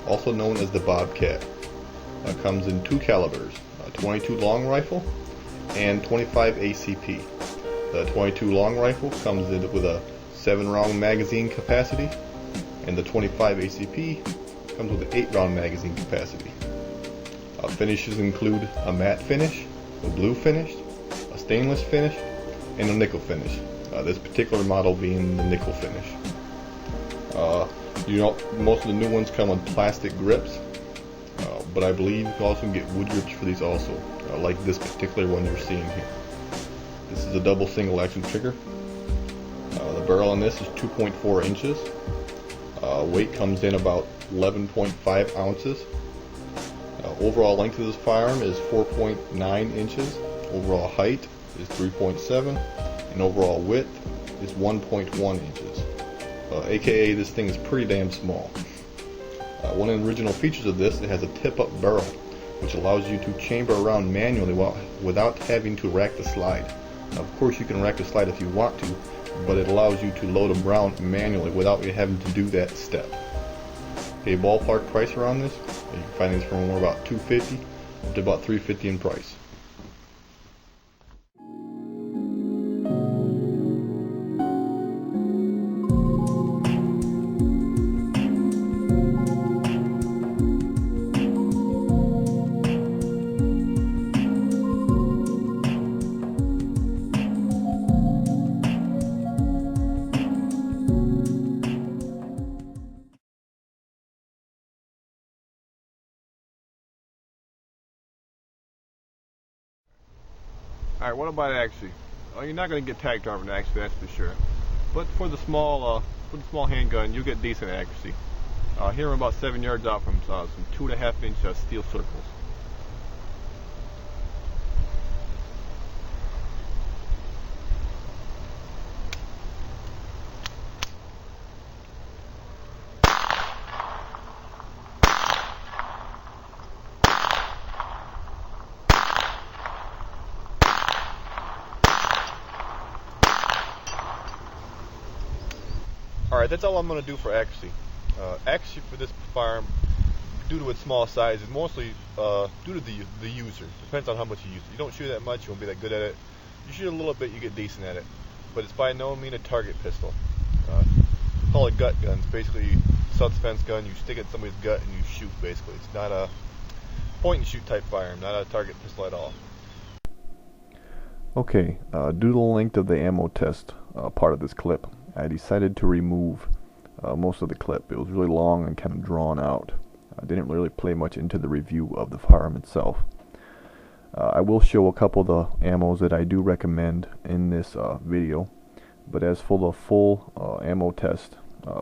also known as the Bobcat. Comes in two calibers, 22 long rifle and 25 ACP. The 22 long rifle comes in with a 7-round magazine capacity, and the 25 ACP comes with an 8-round magazine capacity. Finishes include a matte finish, a blue finish, a stainless finish, and a nickel finish. This particular model being the nickel finish. Most of the new ones come with plastic grips, but I believe you can also get wood grips for these also, like this particular one you're seeing here. This is a double single action trigger. The barrel on this is 2.4 inches. Weight comes in about 11.5 ounces. Overall length of this firearm is 4.9 inches. Overall height is 3.7, and overall width is 1.1 inches. AKA this thing is pretty damn small. One of the original features of this, it has a tip-up barrel, which allows you to chamber around manually without having to rack the slide. Now, of course you can rack the slide if you want to, but it allows you to load them around manually without you having to do that step. Okay, ballpark price around this, you can find these from about $250 up to about $350 in price. Alright, what about accuracy? You're not going to get tagged armor in accuracy, that's for sure. But for the small handgun, you get decent accuracy. Here I'm about 7 yards out from some 2.5-inch steel circles. Alright, that's all I'm going to do for accuracy. Accuracy for this firearm, due to its small size, is mostly due to the user. Depends on how much you use it. You don't shoot that much, you won't be that good at it. You shoot a little bit, you get decent at it. But it's by no means a target pistol. Call it gut guns. Basically, self-defense gun, you stick it in somebody's gut and you shoot, basically. It's not a point-and-shoot type firearm, not a target pistol at all. Okay, due to the length of the ammo test part of this clip, I decided to remove most of the clip. It was really long and kind of drawn out. I didn't really play much into the review of the firearm itself. I will show a couple of the ammos that I do recommend in this video, but as for the full ammo test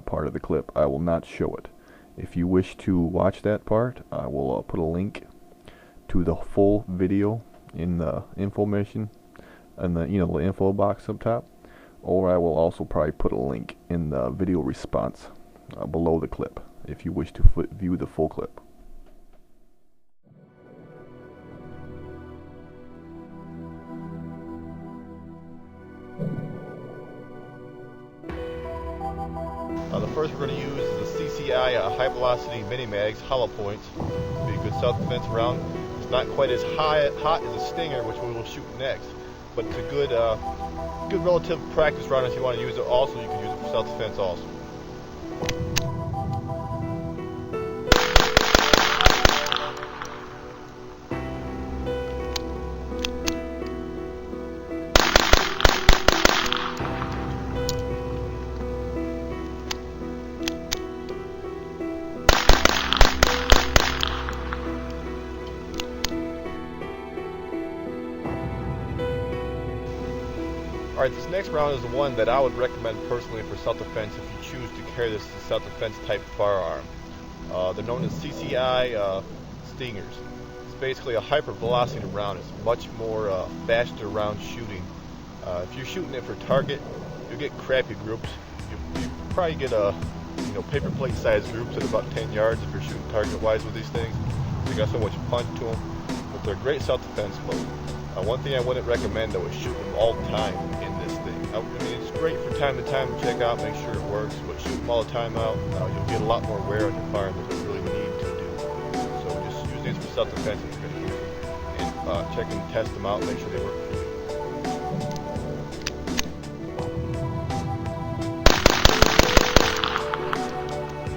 part of the clip, I will not show it. If you wish to watch that part, I will put a link to the full video in the information and the info box up top, or I will also probably put a link in the video response below the clip if you wish to view the full clip. The first we're going to use is the CCI high velocity mini mags hollow points. It'll be a good self-defense round. It's not quite as hot as a Stinger, which we will shoot next, but it's a good relative practice round if you want to use it. Also, you can use it for self-defense also. Alright, this next round is the one that I would recommend personally for self-defense if you choose to carry this as a self-defense type firearm. They're known as CCI Stingers. It's basically a hyper-velocity round. It's much more faster round shooting. If you're shooting it for target, you'll get crappy groups. You probably get paper plate sized groups at about 10 yards if you're shooting target-wise with these things. They got so much punch to them, but they're great self-defense mode. One thing I wouldn't recommend though is shooting them all the time in this thing. I mean, it's great for time to time to check out, make sure it works, but shoot them all the time out, you'll get a lot more wear on your firearm than you really need. self-defense and check and test them out, make sure they work.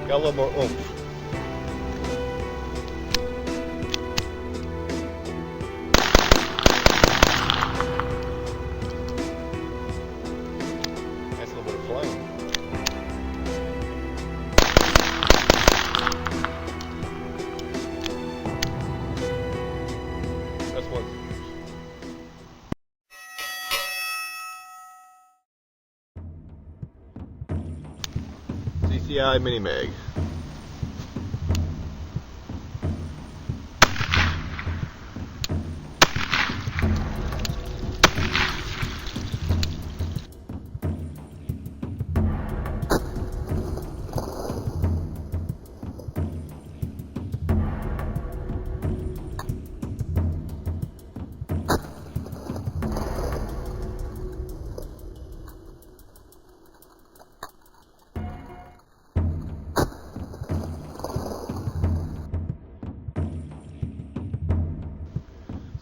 Got a little more oomph. That's a little bit of flame. That's what. CCI Mini Mag.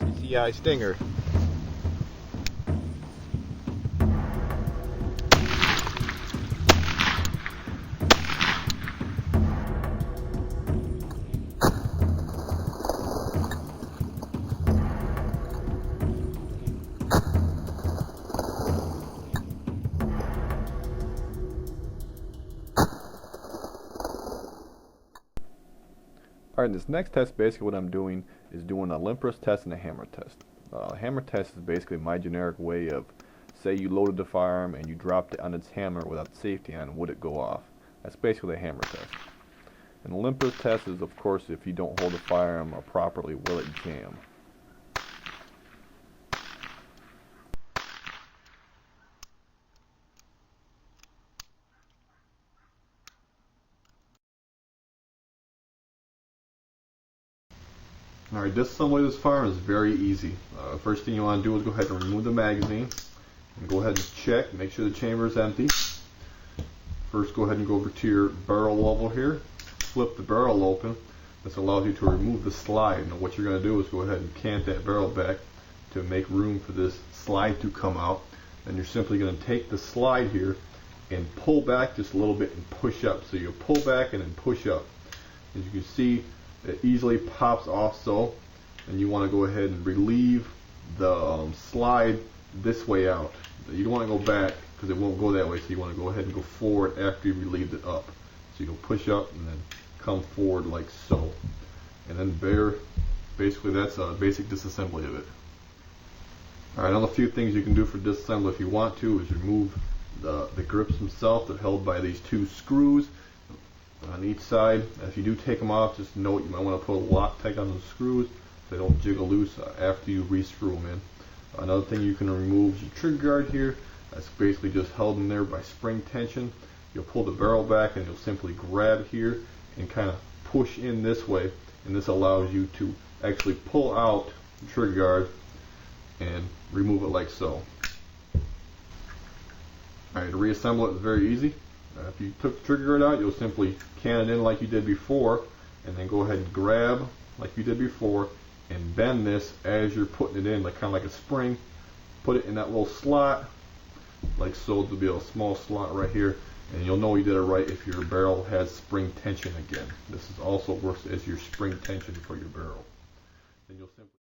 CCI Stinger. Alright, this next test, basically what I'm doing is doing a limper's test and a hammer test. Hammer test is basically my generic way of, say you loaded the firearm and you dropped it on its hammer without the safety on, would it go off? That's basically the hammer test. And the limper's test is, of course, if you don't hold the firearm properly, will it jam? Alright, disassembly of this firearm is very easy. First thing you want to do is go ahead and remove the magazine. And go ahead and check, make sure the chamber is empty. First go ahead and go over to your barrel level here. Flip the barrel open. This allows you to remove the slide. Now what you're going to do is go ahead and cant that barrel back to make room for this slide to come out. Then you're simply going to take the slide here and pull back just a little bit and push up. So you pull back and then push up. As you can see, it easily pops off so, and you want to go ahead and relieve the slide this way out. You don't want to go back because it won't go that way, so you want to go ahead and go forward after you relieved it up. So you go push up and then come forward like so. And then basically that's a basic disassembly of it. Alright, another few things you can do for disassembly if you want to is remove the grips themselves. They're held by these two screws on each side. If you do take them off, just note you might want to put a Loctite on those screws so they don't jiggle loose after you re-screw them in. Another thing you can remove is your trigger guard here. That's basically just held in there by spring tension. You'll pull the barrel back and you'll simply grab here and kind of push in this way, and this allows you to actually pull out the trigger guard and remove it like so. Alright, to reassemble it is very easy. If you took the trigger guard out, you'll simply can it in like you did before, and then go ahead and grab like you did before and bend this as you're putting it in, like kind of like a spring. Put it in that little slot like so. There'll be a small slot right here, and you'll know you did it right if your barrel has spring tension again. This is also works as your spring tension for your barrel. Then you'll simply